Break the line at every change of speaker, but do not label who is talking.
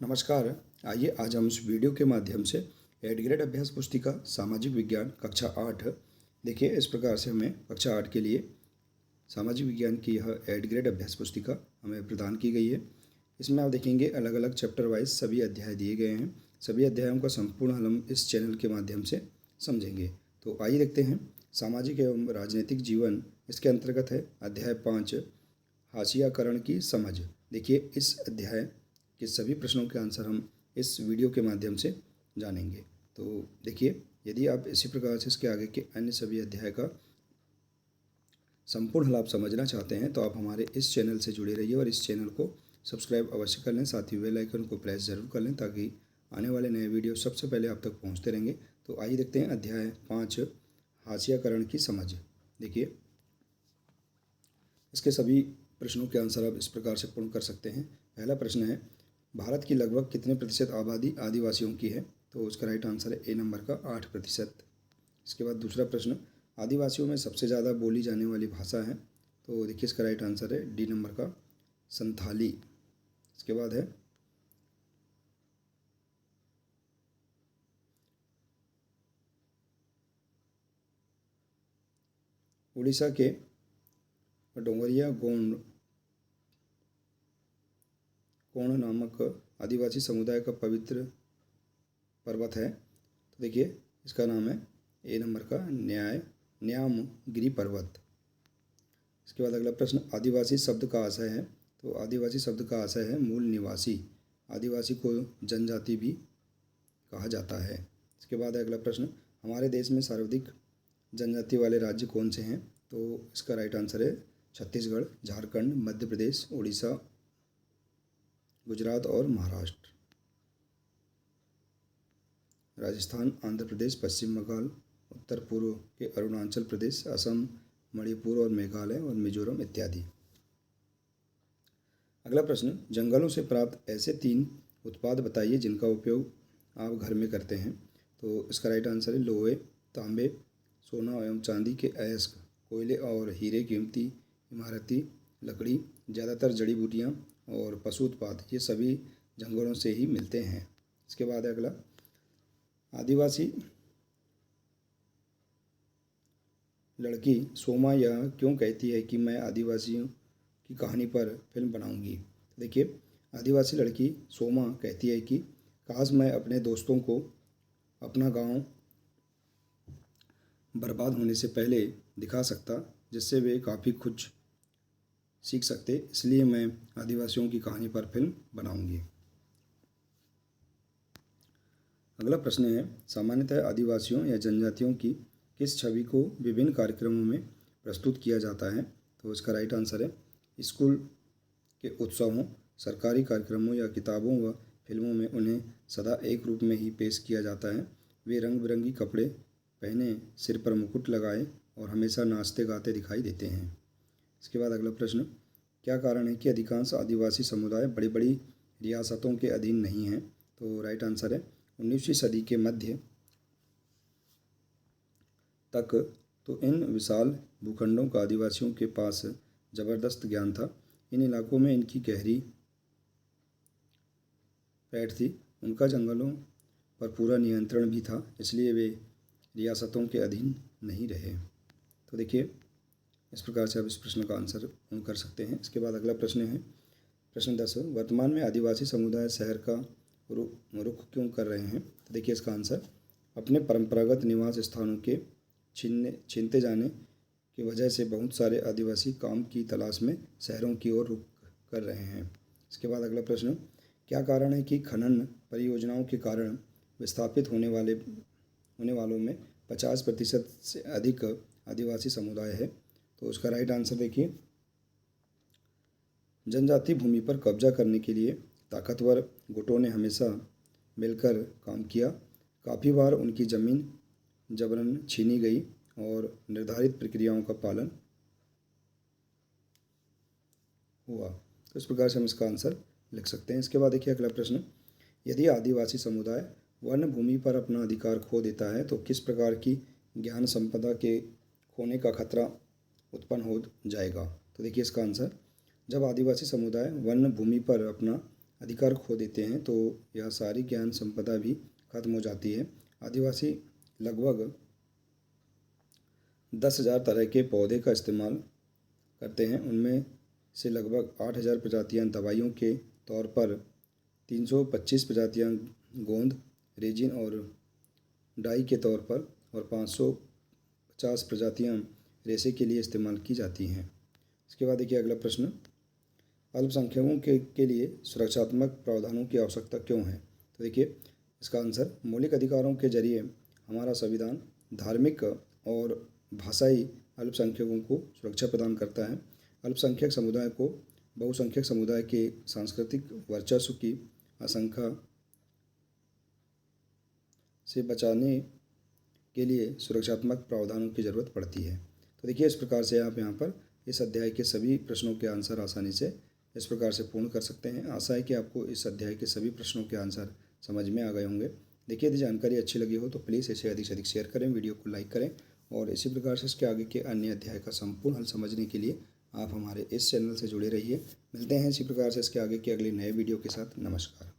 नमस्कार। आइए आज हम इस वीडियो के माध्यम से एड ग्रेड अभ्यास पुस्तिका सामाजिक विज्ञान कक्षा 8 देखिए इस प्रकार से हमें कक्षा 8 के लिए सामाजिक विज्ञान की यह एड ग्रेड अभ्यास पुस्तिका हमें प्रदान की गई है। इसमें आप देखेंगे अलग अलग चैप्टर वाइज सभी अध्याय दिए गए हैं। सभी अध्यायों का संपूर्ण हल हम इस चैनल के माध्यम से समझेंगे। तो आइए देखते हैं सामाजिक एवं राजनीतिक जीवन, इसके अंतर्गत है अध्याय 5 हाशियाकरण की समझ। देखिए इस अध्याय के सभी प्रश्नों के आंसर हम इस वीडियो के माध्यम से जानेंगे। तो देखिए यदि आप इसी प्रकार से इसके आगे के अन्य सभी अध्याय का संपूर्ण लाभ समझना चाहते हैं तो आप हमारे इस चैनल से जुड़े रहिए और इस चैनल को सब्सक्राइब अवश्य कर लें। साथ ही बेल आइकन को प्रेस जरूर कर लें ताकि आने वाले नए वीडियो सबसे पहले आप तक पहुंचते रहेंगे। तो आइए देखते हैं अध्याय 5 हाशियाकरण की समझ। देखिए इसके सभी प्रश्नों के आंसर आप इस प्रकार से पूर्ण कर सकते हैं। पहला प्रश्न है, भारत की लगभग कितने प्रतिशत आबादी आदिवासियों की है? तो उसका राइट आंसर है ए नंबर का 8%। इसके बाद दूसरा प्रश्न, आदिवासियों में सबसे ज़्यादा बोली जाने वाली भाषा है? तो देखिए इसका राइट आंसर है डी नंबर का संथाली। इसके बाद है उड़ीसा के डोंगरिया गोंड कोण नामक आदिवासी समुदाय का पवित्र पर्वत है। तो देखिए इसका नाम है ए नंबर का न्यामगिरी पर्वत। इसके बाद अगला प्रश्न, आदिवासी शब्द का आशय है? तो आदिवासी शब्द का आशय है मूल निवासी। आदिवासी को जनजाति भी कहा जाता है। इसके बाद अगला प्रश्न, हमारे देश में सर्वाधिक जनजाति वाले राज्य कौन से हैं? तो इसका राइट आंसर है छत्तीसगढ़, झारखंड, मध्य प्रदेश, उड़ीसा, गुजरात और महाराष्ट्र। राजस्थान, आंध्र प्रदेश, पश्चिम बंगाल, उत्तर पूर्व के अरुणाचल प्रदेश, असम, मणिपुर और मेघालय और मिजोरम इत्यादि। अगला प्रश्न, जंगलों से प्राप्त ऐसे 3 उत्पाद बताइए जिनका उपयोग आप घर में करते हैं। तो इसका राइट आंसर है लोहे, तांबे, सोना एवं चांदी के अयस्क, कोयले और हीरे, कीमती इमारती लकड़ी, ज़्यादातर जड़ी बूटियाँ और पशु उत्पाद, ये सभी जंगलों से ही मिलते हैं। इसके बाद अगला, आदिवासी लड़की सोमा यह क्यों कहती है कि मैं आदिवासियों की कहानी पर फिल्म बनाऊंगी? देखिए आदिवासी लड़की सोमा कहती है कि काश मैं अपने दोस्तों को अपना गांव बर्बाद होने से पहले दिखा सकता, जिससे वे काफ़ी कुछ सीख सकते, इसलिए मैं आदिवासियों की कहानी पर फिल्म बनाऊंगी। अगला प्रश्न है, सामान्यतः आदिवासियों या जनजातियों की किस छवि को विभिन्न कार्यक्रमों में प्रस्तुत किया जाता है? तो इसका राइट आंसर है स्कूल के उत्सवों, सरकारी कार्यक्रमों या किताबों व फिल्मों में उन्हें सदा एक रूप में ही पेश किया जाता है। वे रंग बिरंगी कपड़े पहने, सिर पर मुकुट लगाए और हमेशा नाचते गाते दिखाई देते हैं। इसके बाद अगला प्रश्न, क्या कारण है कि अधिकांश आदिवासी समुदाय बड़ी बड़ी रियासतों के अधीन नहीं हैं? तो राइट आंसर है 19वीं सदी के मध्य तक तो इन विशाल भूखंडों का आदिवासियों के पास जबरदस्त ज्ञान था। इन इलाकों में इनकी गहरी पैठ थी, उनका जंगलों पर पूरा नियंत्रण भी था, इसलिए वे रियासतों के अधीन नहीं रहे। तो देखिए इस प्रकार से आप इस प्रश्न का आंसर कर सकते हैं। इसके बाद अगला प्रश्न है प्रश्न 10, वर्तमान में आदिवासी समुदाय शहर का रुख क्यों कर रहे हैं? तो देखिए इसका आंसर, अपने परंपरागत निवास स्थानों के छीनते जाने की वजह से बहुत सारे आदिवासी काम की तलाश में शहरों की ओर रुख कर रहे हैं। इसके बाद अगला प्रश्न, क्या कारण है कि खनन परियोजनाओं के कारण विस्थापित होने वालों में 50% से अधिक आदिवासी समुदाय है? तो उसका राइट आंसर देखिए, जनजाति भूमि पर कब्जा करने के लिए ताकतवर गुटों ने हमेशा मिलकर काम किया। काफ़ी बार उनकी ज़मीन जबरन छीनी गई और निर्धारित प्रक्रियाओं का पालन हुआ। तो इस प्रकार से हम इसका आंसर लिख सकते हैं। इसके बाद देखिए अगला प्रश्न, यदि आदिवासी समुदाय वन भूमि पर अपना अधिकार खो देता है तो किस प्रकार की ज्ञान संपदा के खोने का खतरा उत्पन्न हो जाएगा? तो देखिए इसका आंसर, जब आदिवासी समुदाय वन भूमि पर अपना अधिकार खो देते हैं तो यह सारी ज्ञान संपदा भी खत्म हो जाती है। आदिवासी लगभग 10,000 तरह के पौधे का इस्तेमाल करते हैं। उनमें से लगभग 8,000 प्रजातियां दवाइयों के तौर पर, 325 प्रजातियां गोंद, रेजिन और डाई के तौर पर और 550 प्रजातियां रेशे के लिए इस्तेमाल की जाती हैं। इसके बाद देखिए अगला प्रश्न, अल्पसंख्यकों के लिए सुरक्षात्मक प्रावधानों की आवश्यकता क्यों है? तो देखिए इसका आंसर, मौलिक अधिकारों के जरिए हमारा संविधान धार्मिक और भाषाई अल्पसंख्यकों को सुरक्षा प्रदान करता है। अल्पसंख्यक समुदाय को बहुसंख्यक समुदाय के सांस्कृतिक वर्चस्व की आशंका से बचाने के लिए सुरक्षात्मक प्रावधानों की ज़रूरत पड़ती है। तो देखिए इस प्रकार से आप यहाँ पर इस अध्याय के सभी प्रश्नों के आंसर आसानी से इस प्रकार से पूर्ण कर सकते हैं। आशा है कि आपको इस अध्याय के सभी प्रश्नों के आंसर समझ में आ गए होंगे। देखिए यदि जानकारी अच्छी लगी हो तो प्लीज़ इसे अधिक से अधिक शेयर करें, वीडियो को लाइक करें और इसी प्रकार से इसके आगे के अन्य अध्याय का संपूर्ण हल समझने के लिए आप हमारे इस चैनल से जुड़े रहिए। मिलते हैं इसी प्रकार से इसके आगे के अगले नए वीडियो के साथ। नमस्कार।